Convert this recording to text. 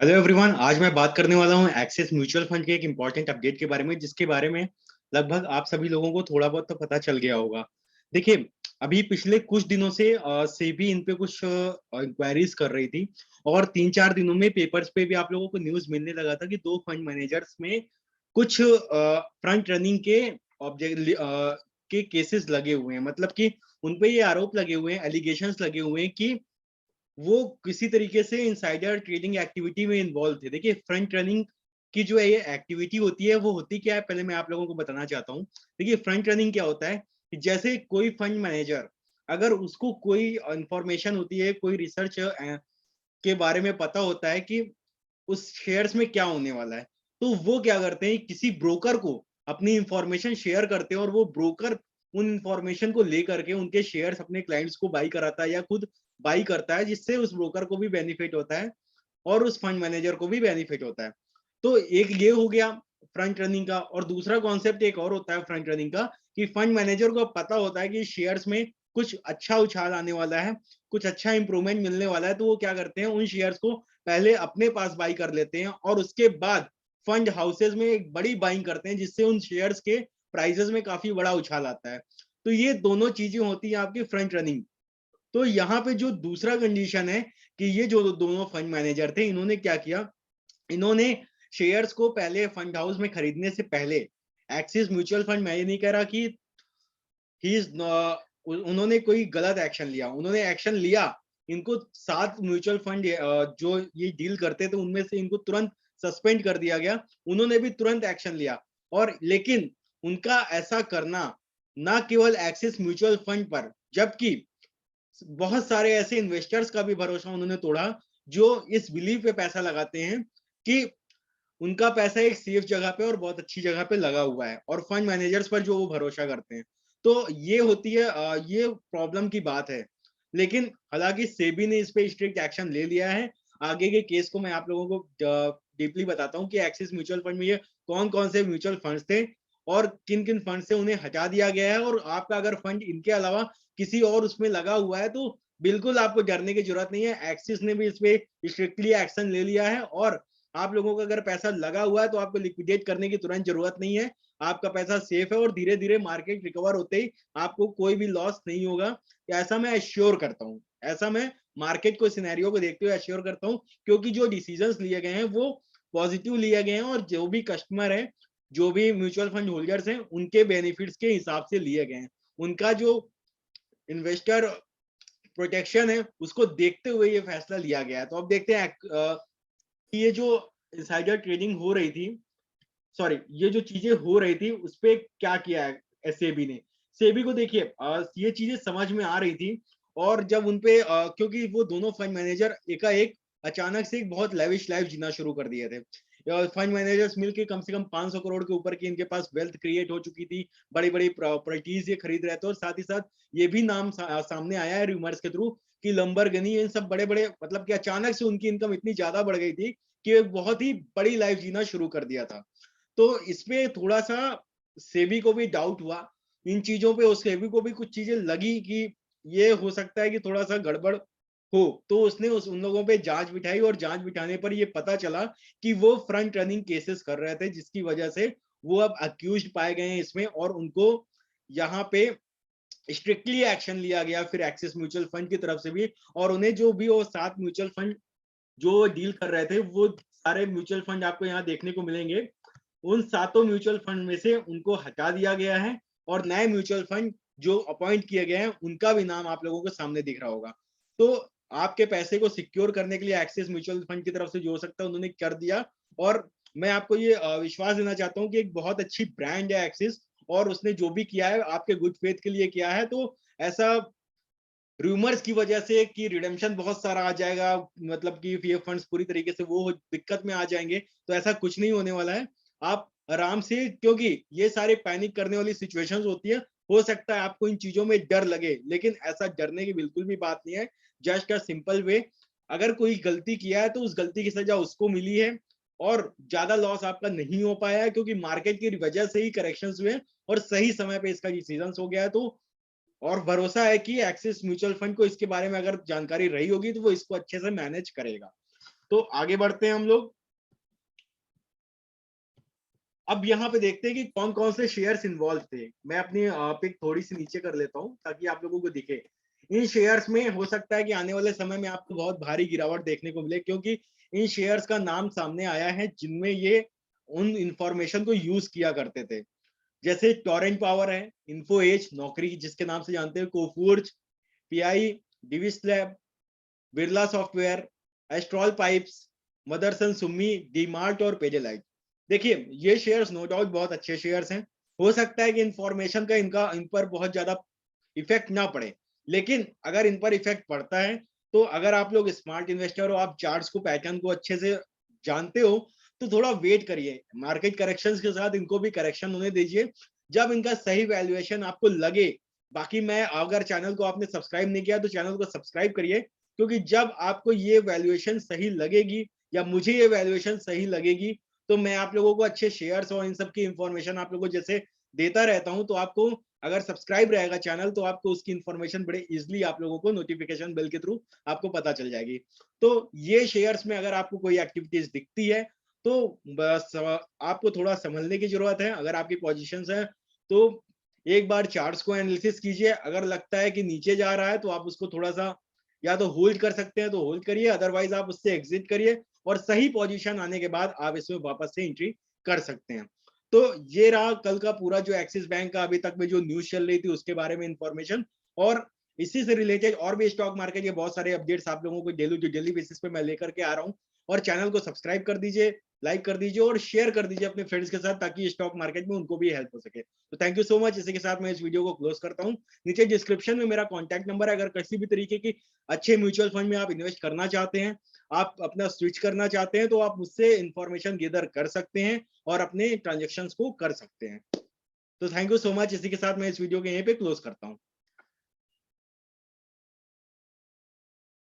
Hello everyone. आज मैं बात करने वाला हूं एक्सिस म्यूचुअल फंड के एक इंपॉर्टेंट अपडेट के बारे में, जिसके बारे में लगभग आप सभी लोगों को थोड़ा बहुत तो पता चल गया होगा। देखिए, अभी पिछले कुछ दिनों से सेबी इन पे कुछ इंक्वायरीज कर रही थी, और 3-4 दिनों में पेपर्स पे भी आप लोगों को न्यूज मिलने लगा था कि दो फंड मैनेजर्स में कुछ फ्रंट रनिंग के ऑब्जेक्ट के केसेस लगे हुए हैं। मतलब कि उनपे ये आरोप लगे हुए हैं, एलिगेशंस लगे हुए हैं कि वो किसी तरीके से इनसाइडर ट्रेडिंग एक्टिविटी में इन्वॉल्व थे। देखिए, फ्रंट रनिंग की जो ये एक्टिविटी होती है वो होती क्या है, पहले मैं आप लोगों को बताना चाहता हूँ। देखिए, फ्रंट रनिंग क्या होता है कि जैसे कोई फंड मैनेजर, अगर उसको कोई इंफॉर्मेशन होती है, कोई रिसर्च के बारे में पता होता है कि उस शेयर्स में क्या होने वाला है, तो वो क्या करते हैं, किसी ब्रोकर को अपनी इंफॉर्मेशन शेयर करते हैं, और वो ब्रोकर उन इंफॉर्मेशन को लेकर के उनके शेयर्स अपने क्लाइंट्स को बाई कराता है या खुद बाई करता है, जिससे उस ब्रोकर को भी बेनिफिट होता है और उस फंड मैनेजर को भी बेनिफिट होता है। तो एक ये हो गया फ्रंट रनिंग का। और दूसरा कॉन्सेप्ट एक और होता है फ्रंट रनिंग का, कि फंड मैनेजर को पता होता है कि शेयर्स में कुछ अच्छा उछाल आने वाला है, कुछ अच्छा इंप्रूवमेंट मिलने वाला है, तो वो क्या करते हैं, उन शेयर्स को पहले अपने पास बाई कर लेते हैं और उसके बाद फंड हाउसेज में एक बड़ी बाइंग करते हैं, जिससे उन शेयर्स के प्राइसेस में काफी बड़ा उछाल आता है। तो ये दोनों चीजें होती हैं आपकी फ्रंट रनिंग। तो यहाँ पे जो दूसरा कंडीशन है कि ये जो दोनों फंड मैनेजर थे, इन्होंने क्या किया, इन्होंने शेयर्स को पहले फंड हाउस में खरीदने से पहले, एक्सिस म्यूचुअल फंड, मैं ये नहीं कह रहा कि ही इज, उन्होंने कोई गलत एक्शन लिया, उन्होंने एक्शन लिया। इनको 7 म्यूचुअल फंड जो ये डील करते थे उनमें से इनको तुरंत सस्पेंड कर दिया गया। उन्होंने भी तुरंत एक्शन लिया। और लेकिन उनका ऐसा करना ना केवल एक्सिस म्यूचुअल फंड पर, जबकि बहुत सारे ऐसे इन्वेस्टर्स का भी भरोसा उन्होंने तोड़ा, जो इस बिलीव पे पैसा लगाते हैं कि उनका पैसा एक सेफ जगह पे और बहुत अच्छी जगह पे लगा हुआ है, और फंड मैनेजर्स पर जो वो भरोसा करते हैं। तो ये होती है, ये प्रॉब्लम की बात है। लेकिन हालांकि सेबी ने इस पे स्ट्रिक्ट एक्शन ले लिया है। आगे के केस को मैं आप लोगों को डीपली बताता हूँ कि एक्सिस म्यूचुअल फंड में ये कौन कौन से म्यूचुअल फंड्स थे और किन किन फंड से उन्हें हटा दिया गया है, और आपका अगर फंड इनके अलावा किसी और उसमें लगा हुआ है तो बिल्कुल आपको डरने की जरूरत नहीं है। एक्सिस ने भी इस पे स्ट्रिक्टली एक्शन ले लिया है, और आप लोगों का अगर पैसा लगा हुआ है तो आपको लिक्विडेट करने की तुरंत जरूरत नहीं है। आपका पैसा सेफ है, और धीरे धीरे मार्केट रिकवर होते ही आपको कोई भी लॉस नहीं होगा। ऐसा मैं एश्योर करता हूँ, ऐसा मैं मार्केट को सिनेरियो को देखते हुए एश्योर करता हूँ, क्योंकि जो डिसीजंस लिए गए हैं वो पॉजिटिव लिए गए हैं, और जो भी कस्टमर है, जो भी म्यूचुअल फंड होल्डर्स हैं, उनके बेनिफिट्स के हिसाब से लिए गए हैं। उनका जो इन्वेस्टर प्रोटेक्शन है उसको देखते हुए ये फैसला लिया गया है। तो अब देखते हैं ये जो इनसाइडर ट्रेडिंग हो रही थी, सॉरी, ये जो चीजें हो रही थी उस पे क्या किया है सेबी ने। सेबी को देखिए, ये चीजें समझ में आ रही थी, और जब उनपे क्योंकि वो दोनों फंड मैनेजर एकाएक अचानक से एक बहुत लेविश लाइफ जीना शुरू कर दिए थे। फंड मैनेजर्स मिलके कम से कम 500 करोड़ के ऊपर की इनके पास वेल्थ क्रिएट हो चुकी थी, बड़ी बड़ी प्रॉपर्टीज ये खरीद रहे थे, और साथ ही साथ ये भी नाम सामने आया है रूमर्स के थ्रू कि लंबरगिनी, इन सब बड़े बड़े, मतलब कि अचानक से उनकी इनकम इतनी ज्यादा बढ़ गई थी कि बहुत ही बड़ी लाइफ जीना शुरू कर दिया था। तो इसमें थोड़ा सा सेबी को भी डाउट हुआ इन चीजों पे, उस सेबी को भी कुछ चीजें लगी कि ये हो सकता है कि थोड़ा सा गड़बड़ हो। तो उसने उन लोगों पे जांच बिठाई, और जांच बिठाने पर ये पता चला कि वो फ्रंट रनिंग केसेस कर रहे थे, जिसकी वजह से वो अब अक्यूज पाए गए हैं इसमें, और उनको यहाँ पे स्ट्रिक्टली एक्शन लिया गया फिर एक्सिस म्यूचुअल फंड की तरफ से भी। और उन्हें जो भी वो 7 म्यूचुअल फंड जो डील कर रहे थे, वो सारे म्यूचुअल फंड आपको यहाँ देखने को मिलेंगे, उन सातों म्यूचुअल फंड में से उनको हटा दिया गया है, और नए म्यूचुअल फंड जो अपॉइंट किए गए हैं उनका भी नाम आप लोगों को सामने दिख रहा होगा। तो आपके पैसे को सिक्योर करने के लिए एक्सिस म्यूचुअल फंड की तरफ से जो हो सकता है उन्होंने कर दिया। और मैं आपको ये विश्वास देना चाहता हूँ कि एक बहुत अच्छी ब्रांड है एक्सिस, और उसने जो भी किया है आपके गुड फेथ के लिए किया है। तो ऐसा रूमर्स की वजह से कि रिडेम्पशन बहुत सारा आ जाएगा, मतलब कि ये फंड्स पूरी तरीके से वो दिक्कत में आ जाएंगे, तो ऐसा कुछ नहीं होने वाला है। आप आराम से, क्योंकि ये सारे पैनिक करने वाली सिचुएशंस होती है, हो सकता है आपको इन चीजों में डर लगे, लेकिन ऐसा डरने की बिल्कुल भी बात नहीं है। जस्ट अ सिंपल वे, अगर कोई गलती किया है तो उस गलती की सजा उसको मिली है, और ज्यादा लॉस आपका नहीं हो पाया है, क्योंकि मार्केट की वजह से ही करेक्शंस हुए और सही समय पे इसका डिसीजन हो गया है। तो और भरोसा है कि एक्सिस म्यूचुअल फंड को इसके बारे में अगर जानकारी रही होगी तो वो इसको अच्छे से मैनेज करेगा। तो आगे बढ़ते हैं हम लोग। अब यहाँ पे देखते हैं कि कौन कौन से शेयर्स इन्वॉल्व थे। मैं अपनी पिक थोड़ी सी नीचे कर लेता हूँ ताकि आप लोगों को दिखे। इन शेयर्स में हो सकता है कि आने वाले समय में आपको बहुत भारी गिरावट देखने को मिले, क्योंकि इन शेयर्स का नाम सामने आया है जिनमें ये उन इंफॉर्मेशन को यूज किया करते थे। जैसे टोरेंट पावर है, इन्फो एज नौकरी जिसके नाम से जानते हैं, Coforge, PI, Divi's lab, Birla software, Astral pipes, Motherson Sumi, DMart और पेजेलाइट। देखिए ये शेयर्स नो डाउट बहुत अच्छे शेयर्स हैं। हो सकता है कि इंफॉर्मेशन का इनका इन पर बहुत ज्यादा इफेक्ट ना पड़े, लेकिन अगर इन पर इफेक्ट पड़ता है तो अगर आप लोग स्मार्ट इन्वेस्टर हो, आप चार्ट्स को, पैटर्न को अच्छे से जानते हो, तो थोड़ा वेट करिए। मार्केट करेक्शंस के साथ इनको भी करेक्शन होने दीजिए जब इनका सही वैल्यूएशन आपको लगे। बाकी मैं, अगर चैनल को आपने सब्सक्राइब नहीं किया तो चैनल को सब्सक्राइब करिए, क्योंकि जब आपको ये वैल्यूएशन सही लगेगी या मुझे ये वैल्यूएशन सही लगेगी तो मैं आप लोगों को अच्छे शेयर्स और इन सब की इंफॉर्मेशन आप लोगों को जैसे देता रहता हूं। तो आपको अगर सब्सक्राइब रहेगा चैनल तो आपको उसकी इंफॉर्मेशन बड़े इजीली आप लोगों को नोटिफिकेशन बेल के थ्रू आपको पता चल जाएगी। तो ये शेयर्स में अगर आपको कोई एक्टिविटीज दिखती है तो बस आपको थोड़ा संभलने की जरूरत है। अगर आपकी पोजीशंस है तो एक बार चार्ट्स को एनालिसिस कीजिए। अगर लगता है कि नीचे जा रहा है तो आप उसको थोड़ा सा या तो होल्ड कर सकते हैं तो होल्ड करिए, अदरवाइज आप उससे एग्जिट करिए और सही पोजीशन आने के बाद आप इसमें वापस से एंट्री कर सकते हैं। तो ये रहा कल का पूरा जो एक्सिस बैंक का अभी तक में जो न्यूज चल रही थी उसके बारे में इंफॉर्मेशन। और इसी से रिलेटेड और भी स्टॉक मार्केट के बहुत सारे अपडेट्स आप लोगों को डेली बेसिस पे मैं लेकर के आ रहा हूँ। और चैनल को सब्सक्राइब कर दीजिए, लाइक कर दीजिए और शेयर कर दीजिए अपने फ्रेंड्स के साथ, ताकि स्टॉक मार्केट में उनको भी हेल्प हो सके। तो थैंक यू सो मच। इसी के साथ मैं इस वीडियो को क्लोज करता हूँ। नीचे डिस्क्रिप्शन में मेरा कॉन्टैक्ट नंबर है। अगर किसी भी तरीके की अच्छे म्यूचुअल फंड में आप इन्वेस्ट करना चाहते हैं, आप अपना स्विच करना चाहते हैं, तो आप मुझसे इंफॉर्मेशन गेदर कर सकते हैं और अपने ट्रांजेक्शन्स को कर सकते हैं। तो थैंक यू सो मच। इसी के साथ मैं इस वीडियो को यहीं पे क्लोज करता हूँ।